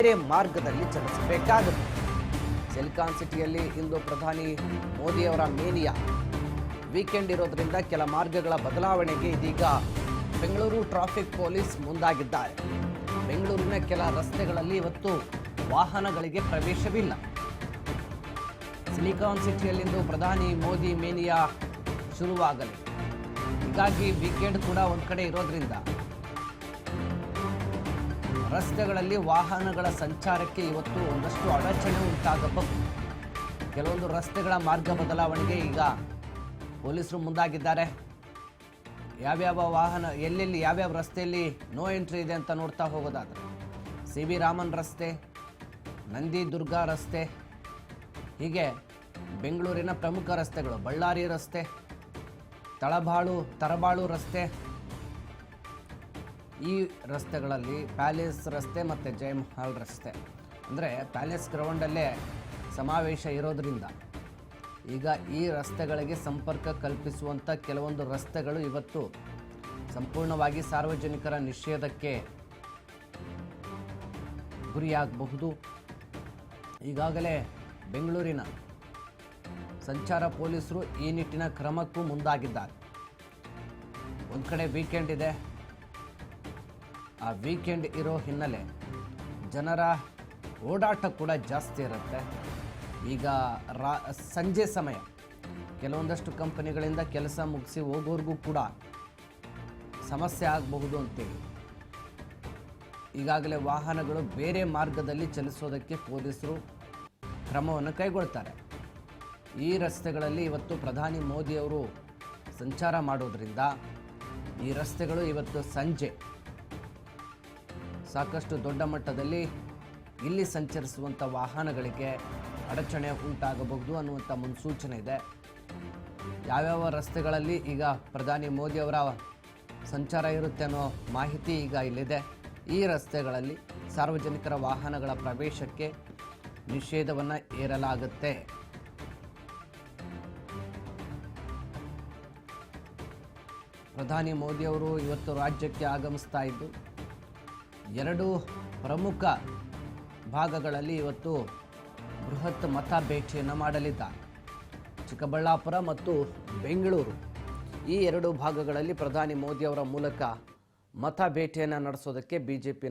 ಬೇರೆ ಮಾರ್ಗದಲ್ಲಿ ಚಲಿಸಬೇಕಾಗುತ್ತೆ. ಸಿಲಿಕಾನ್ ಸಿಟಿಯಲ್ಲಿ ಇಂದು ಪ್ರಧಾನಿ ಮೋದಿಯವರ ಮೇನಿಯಾ ವೀಕೆಂಡ್ ಇರೋದ್ರಿಂದ ಕೆಲ ಮಾರ್ಗಗಳ ಬದಲಾವಣೆಗೆ ಇದೀಗ ಬೆಂಗಳೂರು ಟ್ರಾಫಿಕ್ ಪೊಲೀಸ್ ಮುಂದಾಗಿದ್ದಾರೆ. ಬೆಂಗಳೂರಿನ ಕೆಲ ರಸ್ತೆಗಳಲ್ಲಿ ಇವತ್ತು ವಾಹನಗಳಿಗೆ ಪ್ರವೇಶವಿಲ್ಲ. ಸಿಲಿಕಾನ್ ಸಿಟಿಯಲ್ಲಿಂದು ಪ್ರಧಾನಿ ಮೋದಿ ಮೇನಿಯಾ ಶುರುವಾಗಲಿ, ಹೀಗಾಗಿ ವೀಕೆಂಡ್ ಕೂಡ ಒಂದು ಕಡೆ ಇರೋದ್ರಿಂದ ರಸ್ತೆಗಳಲ್ಲಿ ವಾಹನಗಳ ಸಂಚಾರಕ್ಕೆ ಇವತ್ತು ಒಂದಷ್ಟು ಅಡಚಣೆ ಉಂಟಾಗಬಹುದು. ಕೆಲವೊಂದು ರಸ್ತೆಗಳ ಮಾರ್ಗ ಬದಲಾವಣೆಗೆ ಈಗ ಪೊಲೀಸರು ಮುಂದಾಗಿದ್ದಾರೆ. ಯಾವ್ಯಾವ ವಾಹನ ಎಲ್ಲೆಲ್ಲಿ ಯಾವ್ಯಾವ ರಸ್ತೆಯಲ್ಲಿ ನೋ ಎಂಟ್ರಿ ಇದೆ ಅಂತ ನೋಡ್ತಾ ಹೋಗೋದಾದರೆ CB ರಾಮನ್ ರಸ್ತೆ, ನಂದಿ ದುರ್ಗ ರಸ್ತೆ, ಹೀಗೆ ಬೆಂಗಳೂರಿನ ಪ್ರಮುಖ ರಸ್ತೆಗಳು ಬಳ್ಳಾರಿ ರಸ್ತೆ, ತರಬಾಳು ರಸ್ತೆ, ಈ ರಸ್ತೆಗಳಲ್ಲಿ ಪ್ಯಾಲೇಸ್ ರಸ್ತೆ ಮತ್ತು ಜಯಮಹಲ್ ರಸ್ತೆ, ಅಂದರೆ ಪ್ಯಾಲೇಸ್ ಗ್ರೌಂಡಲ್ಲೇ ಸಮಾವೇಶ ಇರೋದರಿಂದ ಈಗ ಈ ರಸ್ತೆಗಳಿಗೆ ಸಂಪರ್ಕ ಕಲ್ಪಿಸುವಂಥ ಕೆಲವೊಂದು ರಸ್ತೆಗಳು ಇವತ್ತು ಸಂಪೂರ್ಣವಾಗಿ ಸಾರ್ವಜನಿಕರ ನಿಷೇಧಕ್ಕೆ ಗುರಿಯಾಗಬಹುದು. ಈಗಾಗಲೇ ಬೆಂಗಳೂರಿನ ಸಂಚಾರ ಪೊಲೀಸರು ಈ ನಿಟ್ಟಿನ ಕ್ರಮಕ್ಕೂ ಮುಂದಾಗಿದ್ದಾರೆ. ಒಂದು ಕಡೆ ವೀಕೆಂಡ್ ಇದೆ, ಆ ವೀಕೆಂಡ್ ಇರೋ ಹಿನ್ನೆಲೆ ಜನರ ಓಡಾಟ ಕೂಡ ಜಾಸ್ತಿ ಇರುತ್ತೆ. ಈಗ ಸಂಜೆ ಸಮಯ ಕೆಲವೊಂದಷ್ಟು ಕಂಪನಿಗಳಿಂದ ಕೆಲಸ ಮುಗಿಸಿ ಹೋಗೋರ್ಗೂ ಕೂಡ ಸಮಸ್ಯೆ ಆಗಬಹುದು ಅಂತೇಳಿ ಈಗಾಗಲೇ ವಾಹನಗಳು ಬೇರೆ ಮಾರ್ಗದಲ್ಲಿ ಚಲಿಸೋದಕ್ಕೆ ಪೊಲೀಸರು ಕ್ರಮವನ್ನು ಕೈಗೊಳ್ತಾರೆ. ಈ ರಸ್ತೆಗಳಲ್ಲಿ ಇವತ್ತು ಪ್ರಧಾನಿ ಮೋದಿಯವರು ಸಂಚಾರ ಮಾಡೋದ್ರಿಂದ ಈ ರಸ್ತೆಗಳು ಇವತ್ತು ಸಂಜೆ ಸಾಕಷ್ಟು ದೊಡ್ಡ ಮಟ್ಟದಲ್ಲಿ ಇಲ್ಲಿ ಸಂಚರಿಸುವಂಥ ವಾಹನಗಳಿಗೆ ಅಡಚಣೆ ಉಂಟಾಗಬಹುದು ಅನ್ನುವಂಥ ಮುನ್ಸೂಚನೆ ಇದೆ. ಯಾವ್ಯಾವ ರಸ್ತೆಗಳಲ್ಲಿ ಈಗ ಪ್ರಧಾನಿ ಮೋದಿಯವರ ಸಂಚಾರ ಇರುತ್ತೆ ಅನ್ನೋ ಮಾಹಿತಿ ಈಗ ಇಲ್ಲಿದೆ. ಈ ರಸ್ತೆಗಳಲ್ಲಿ ಸಾರ್ವಜನಿಕರ ವಾಹನಗಳ ಪ್ರವೇಶಕ್ಕೆ ನಿಷೇಧವನ್ನು ಹೇರಲಾಗುತ್ತೆ. ಪ್ರಧಾನಿ ಮೋದಿಯವರು ಇವತ್ತು ರಾಜ್ಯಕ್ಕೆ ಆಗಮಿಸ್ತಾ ಇದ್ದು ಎರಡು ಪ್ರಮುಖ ಭಾಗಗಳಲ್ಲಿ ಇವತ್ತು ಬೃಹತ್ ಮತ ಭೇಟಿಯನ್ನು ಮಾಡಲಿದ್ದಾರೆ. ಚಿಕ್ಕಬಳ್ಳಾಪುರ ಮತ್ತು ಬೆಂಗಳೂರು, ಈ ಎರಡು ಭಾಗಗಳಲ್ಲಿ ಪ್ರಧಾನಿ ಮೋದಿಯವರ ಮೂಲಕ ಮತ ಭೇಟಿಯನ್ನು ನಡೆಸೋದಕ್ಕೆ ಬಿಜೆಪಿ